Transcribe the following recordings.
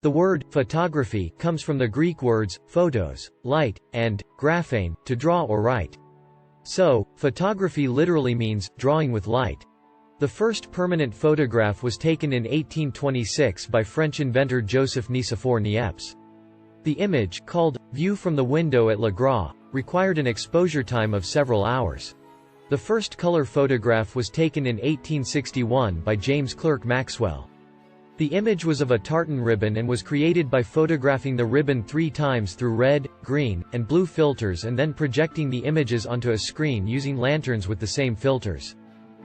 The word photography comes from the Greek words photos, light, and graphein, to draw or write. So, photography literally means drawing with light. The first permanent photograph was taken in 1826 by French inventor Joseph Nicephore Niepce. The image, called View from the Window at Le Gras, required an exposure time of several hours. The first color photograph was taken in 1861 by James Clerk Maxwell. The image was of a tartan ribbon and was created by photographing the ribbon 3 times through red, green, and blue filters and then projecting the images onto a screen using lanterns with the same filters.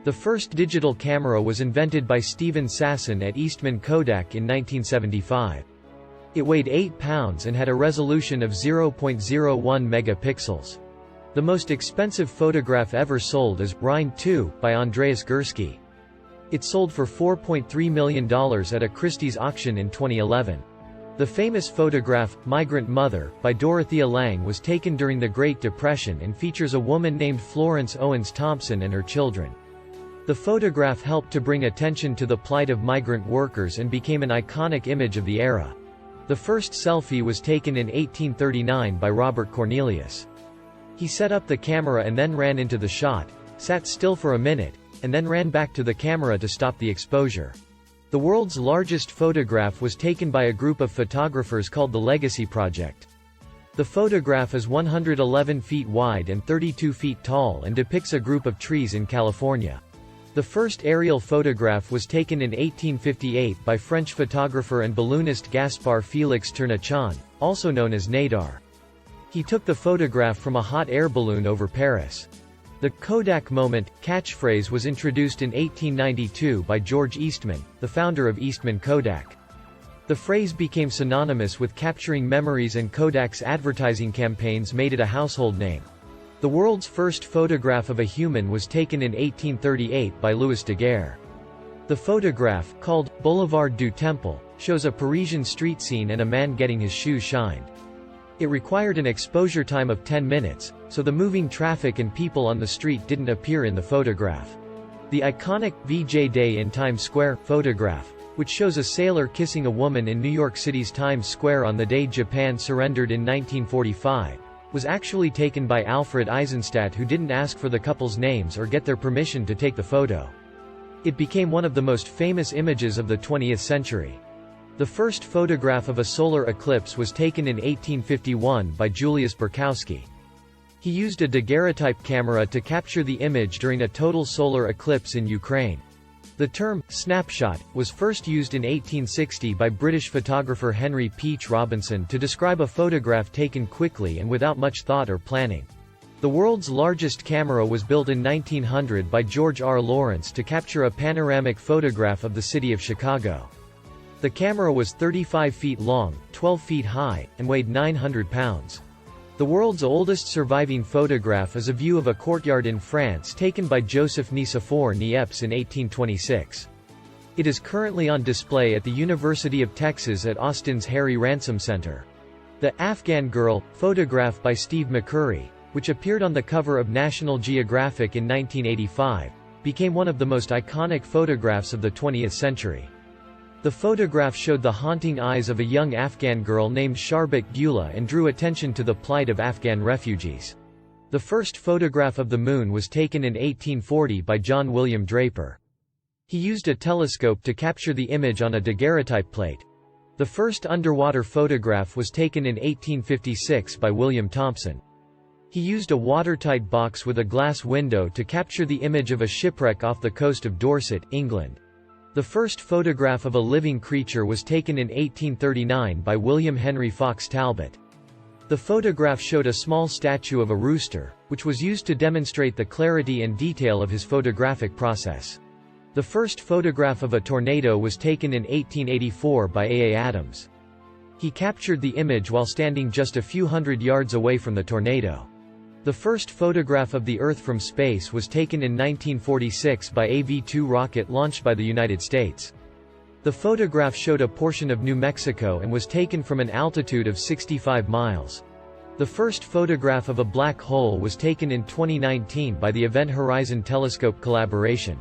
The first digital camera was invented by Stephen Sasson at Eastman Kodak in 1975. It weighed 8 pounds and had a resolution of 0.01 megapixels. The most expensive photograph ever sold is Rhine 2 by Andreas Gursky. It sold for $4.3 million at a Christie's auction in 2011. The famous photograph, Migrant Mother, by Dorothea Lange was taken during the Great Depression and features a woman named Florence Owens Thompson and her children. The photograph helped to bring attention to the plight of migrant workers and became an iconic image of the era. The first selfie was taken in 1839 by Robert Cornelius. He set up the camera and then ran into the shot, sat still for a minute, and then ran back to the camera to stop the exposure. The world's largest photograph was taken by a group of photographers called the Legacy Project. The photograph is 111 feet wide and 32 feet tall and depicts a group of trees in California. The first aerial photograph was taken in 1858 by French photographer and balloonist Gaspard Félix Tournachon, also known as Nadar. He took the photograph from a hot air balloon over Paris. The Kodak moment catchphrase was introduced in 1892 by George Eastman, the founder of Eastman Kodak. The phrase became synonymous with capturing memories, and Kodak's advertising campaigns made it a household name. The world's first photograph of a human was taken in 1838 by Louis Daguerre. The photograph, called Boulevard du Temple, shows a Parisian street scene and a man getting his shoes shined. It required an exposure time of 10 minutes, so the moving traffic and people on the street didn't appear in the photograph. The iconic VJ Day in Times Square photograph, which shows a sailor kissing a woman in New York City's Times Square on the day Japan surrendered in 1945, was actually taken by Alfred Eisenstadt, who didn't ask for the couple's names or get their permission to take the photo. It became one of the most famous images of the 20th century. The first photograph of a solar eclipse was taken in 1851 by Julius Berkowski. He used a daguerreotype camera to capture the image during a total solar eclipse in Ukraine. The term snapshot was first used in 1860 by British photographer Henry Peach Robinson to describe a photograph taken quickly and without much thought or planning. The world's largest camera was built in 1900 by George R. Lawrence to capture a panoramic photograph of the city of Chicago. The camera was 35 feet long, 12 feet high, and weighed 900 pounds. The world's oldest surviving photograph is a view of a courtyard in France taken by Joseph Nicephore Niepce in 1826. It is currently on display at the University of Texas at Austin's Harry Ransom Center. The Afghan Girl photograph by Steve McCurry, which appeared on the cover of National Geographic in 1985, became one of the most iconic photographs of the 20th century. The photograph showed the haunting eyes of a young Afghan girl named Sharbat Gula and drew attention to the plight of Afghan refugees. The first photograph of the moon was taken in 1840 by John William Draper. He used a telescope to capture the image on a daguerreotype plate. The first underwater photograph was taken in 1856 by William Thompson. He used a watertight box with a glass window to capture the image of a shipwreck off the coast of Dorset, England. The first photograph of a living creature was taken in 1839 by William Henry Fox Talbot. The photograph showed a small statue of a rooster, which was used to demonstrate the clarity and detail of his photographic process. The first photograph of a tornado was taken in 1884 by A. Adams. He captured the image while standing just a few hundred yards away from the tornado. The first photograph of the Earth from space was taken in 1946 by a V-2 rocket launched by the United States. The photograph showed a portion of New Mexico and was taken from an altitude of 65 miles. The first photograph of a black hole was taken in 2019 by the Event Horizon Telescope collaboration.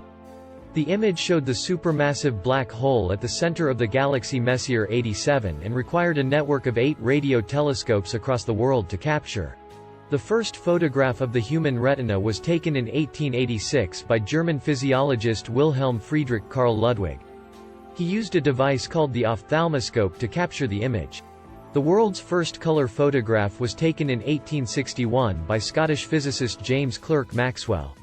The image showed the supermassive black hole at the center of the galaxy Messier 87 and required a network of 8 radio telescopes across the world to capture. The first photograph of the human retina was taken in 1886 by German physiologist Wilhelm Friedrich Karl Ludwig. He used a device called the ophthalmoscope to capture the image. The world's first color photograph was taken in 1861 by Scottish physicist James Clerk Maxwell.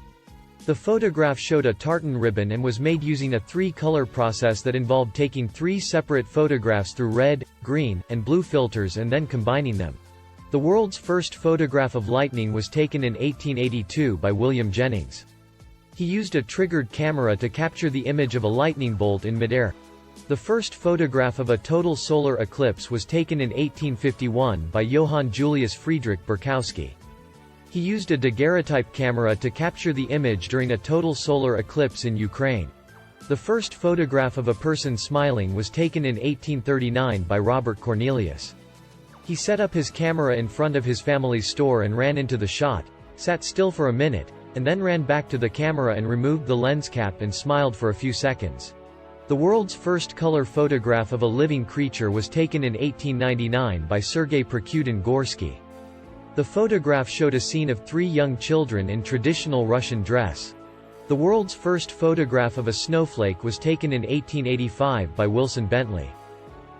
The photograph showed a tartan ribbon and was made using a 3-color process that involved taking 3 separate photographs through red, green, and blue filters and then combining them. The world's first photograph of lightning was taken in 1882 by William Jennings. He used a triggered camera to capture the image of a lightning bolt in midair. The first photograph of a total solar eclipse was taken in 1851 by Johann Julius Friedrich Berkowski. He used a daguerreotype camera to capture the image during a total solar eclipse in Ukraine. The first photograph of a person smiling was taken in 1839 by Robert Cornelius. He set up his camera in front of his family's store and ran into the shot, sat still for a minute, and then ran back to the camera and removed the lens cap and smiled for a few seconds. The world's first color photograph of a living creature was taken in 1899 by Sergei Prokudin-Gorsky. The photograph showed a scene of 3 young children in traditional Russian dress. The world's first photograph of a snowflake was taken in 1885 by Wilson Bentley.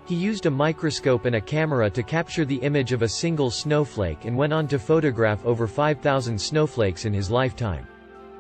He used a microscope and a camera to capture the image of a single snowflake and went on to photograph over 5,000 snowflakes in his lifetime.